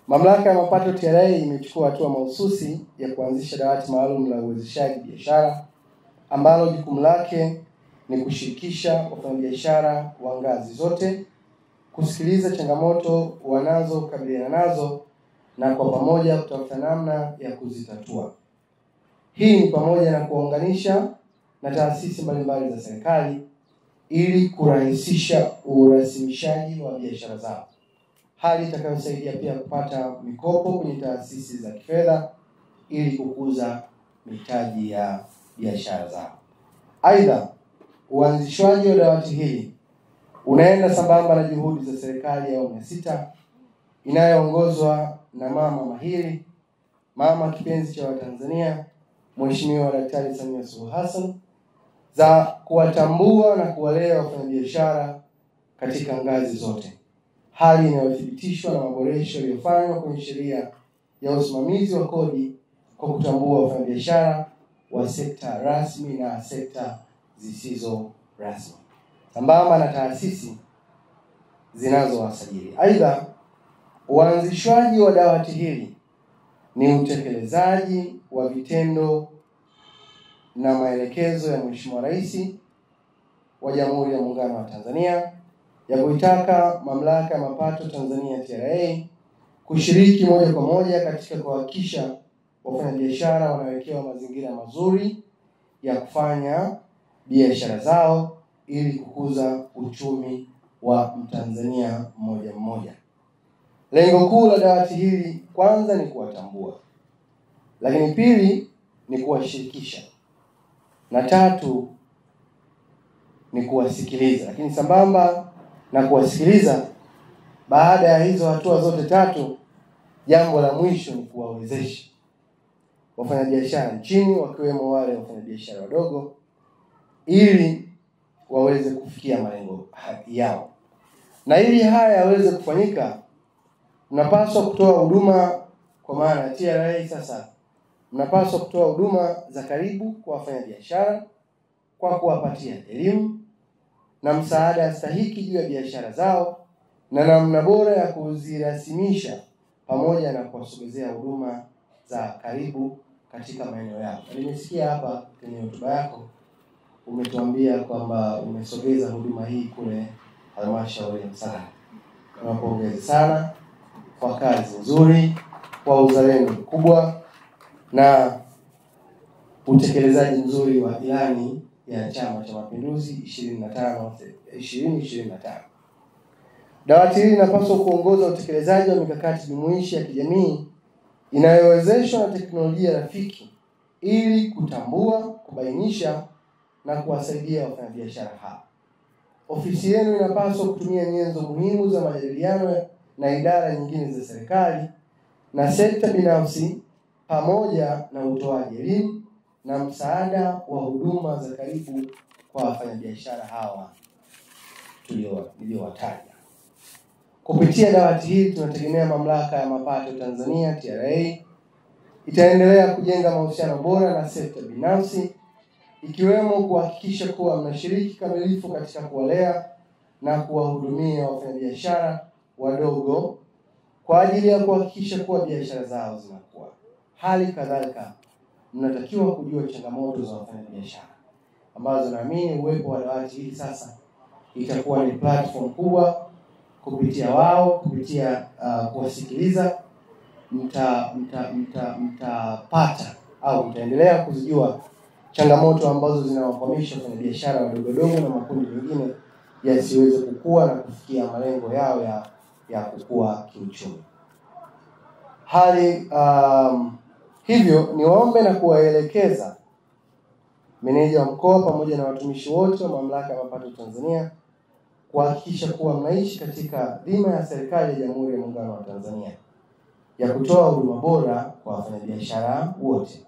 Mamlaka ya Mapato TRA imechukua hatua mahususi ya kuanzisha dawati maalum la uwezeshaji biashara ambalo jukumu lake ni kushirikisha wafanyabiashara wa ngazi zote, kusikiliza changamoto wanazokabiliana nazo na kwa pamoja kutafuta namna ya kuzitatua. Hii ni pamoja na kuunganisha na taasisi mbalimbali za serikali ili kurahisisha urasimishaji wa biashara zao, hali itakayosaidia pia kupata mikopo kwenye taasisi za kifedha ili kukuza mitaji ya biashara zao. Aidha, uanzishwaji wa dawati hili unaenda sambamba na juhudi za serikali ya awamu ya 6 inayoongozwa na mama mahiri, mama kipenzi cha Watanzania, Mheshimiwa Daktari Samia Suluhu Hassan, za kuwatambua na kuwalea wafanyabiashara katika ngazi zote, hali inayothibitishwa na maboresho yaliyofanywa kwenye sheria ya usimamizi wa kodi kwa kutambua wafanyabiashara wa sekta rasmi na sekta zisizo rasmi sambamba na taasisi zinazowasajili. Aidha, uanzishwaji wa dawati hili ni utekelezaji wa vitendo na maelekezo ya Mheshimiwa Rais wa Jamhuri ya Muungano wa Tanzania ya kuitaka Mamlaka ya Mapato Tanzania TRA kushiriki moja kwa moja katika kuhakikisha wafanyabiashara wanawekewa mazingira mazuri ya kufanya biashara zao ili kukuza uchumi wa Mtanzania mmoja mmoja. Lengo kuu la dawati hili kwanza ni kuwatambua, lakini pili ni kuwashirikisha, na tatu ni kuwasikiliza. Lakini sambamba na kuwasikiliza, baada ya hizo hatua zote tatu, jambo la mwisho ni kuwawezesha wafanyabiashara nchini, wakiwemo wale wafanyabiashara wadogo, ili waweze kufikia malengo yao. Na ili haya yaweze kufanyika, mnapaswa kutoa huduma, kwa maana TRA sasa mnapaswa kutoa huduma za karibu kwa wafanyabiashara kwa kuwapatia elimu na msaada stahiki juu ya biashara zao na namna bora ya kuzirasimisha, pamoja na kuwasogezea huduma za karibu katika maeneo yao. Nimesikia hapa kwenye hotuba yako umetuambia kwamba umesogeza huduma hii kule halmashauri ya Msalala. Tunapongeza sana kwa kazi nzuri, kwa uzalendo mkubwa na utekelezaji mzuri wa ilani ya Chama cha Mapinduzi 2025. Dawati hili linapaswa kuongoza utekelezaji wa mikakati jumuishi ya kijamii inayowezeshwa na teknolojia rafiki ili kutambua, kubainisha na kuwasaidia wafanyabiashara hao. Ofisi yenu inapaswa kutumia nyenzo muhimu za majadiliano na idara nyingine za serikali na sekta binafsi, pamoja na utoaji elimu na msaada wa huduma za karibu kwa wafanyabiashara hawa niliowataja. Kupitia dawati hili tunategemea Mamlaka ya Mapato Tanzania TRA itaendelea kujenga mahusiano bora na sekta binafsi, ikiwemo kuhakikisha kuwa mnashiriki kamilifu katika kuwalea na kuwahudumia wafanyabiashara wadogo kwa ajili ya kuhakikisha kuwa biashara zao zinakuwa. Hali kadhalika mnatakiwa kujua changamoto za wafanyabiashara, ambazo naamini uwepo wa dawati hili sasa itakuwa ni platform kubwa. Kupitia wao, kupitia kuwasikiliza, mtapata au mtaendelea kuzijua changamoto ambazo zinawakwamisha wafanyabiashara wadogo na makundi mengine yasiweze kukua na kufikia malengo yao ya kukua kiuchumi. Hivyo niwaombe na kuwaelekeza meneja wa mkoa pamoja na watumishi wote wa Mamlaka ya Mapato Tanzania kuhakikisha kuwa mnaishi katika dhima ya serikali ya Jamhuri ya Muungano wa Tanzania ya kutoa huduma bora kwa wafanyabiashara wote.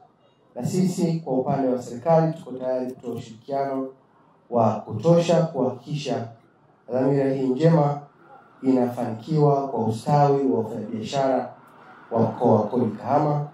Na sisi kwa upande wa serikali tuko tayari kutoa ushirikiano wa kutosha kuhakikisha dhamira hii njema inafanikiwa kwa ustawi wa wafanyabiashara wa mkoa wa Kahama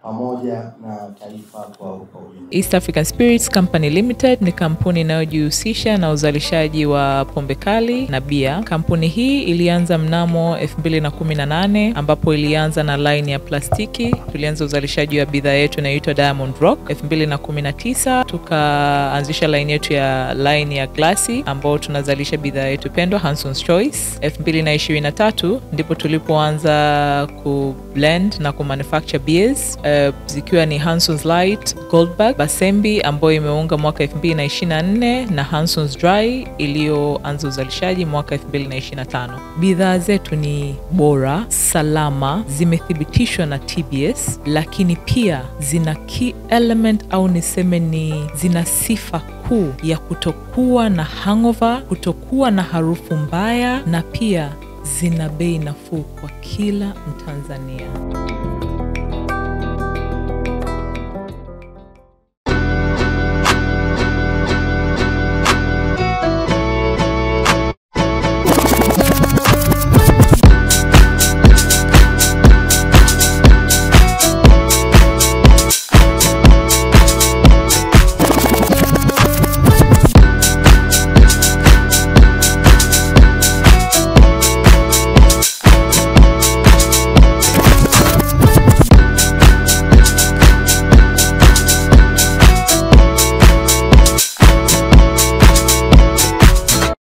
pamoja na taifa kwa ujumla. East African Spirits Company Limited ni kampuni inayojihusisha na uzalishaji wa pombe kali na bia. Kampuni hii ilianza mnamo 2018 ambapo ilianza na line ya plastiki. Tulianza uzalishaji wa bidhaa yetu inayoitwa Diamond Rock. 2019 tukaanzisha line yetu ya line ya glasi ambao tunazalisha bidhaa yetu pendwa Hanson's Choice. 2023 ndipo tulipoanza ku blend na ku manufacture beers zikiwa ni Hanson's Light, Goldberg, Basembi ambayo imeunga mwaka 2024 na Hanson's Dry iliyoanza uzalishaji mwaka 2025. Bidhaa zetu ni bora, salama, zimethibitishwa na TBS, lakini pia zina key element au niseme ni zina sifa kuu ya kutokuwa na hangover, kutokuwa na harufu mbaya, na pia zina bei nafuu kwa kila Mtanzania.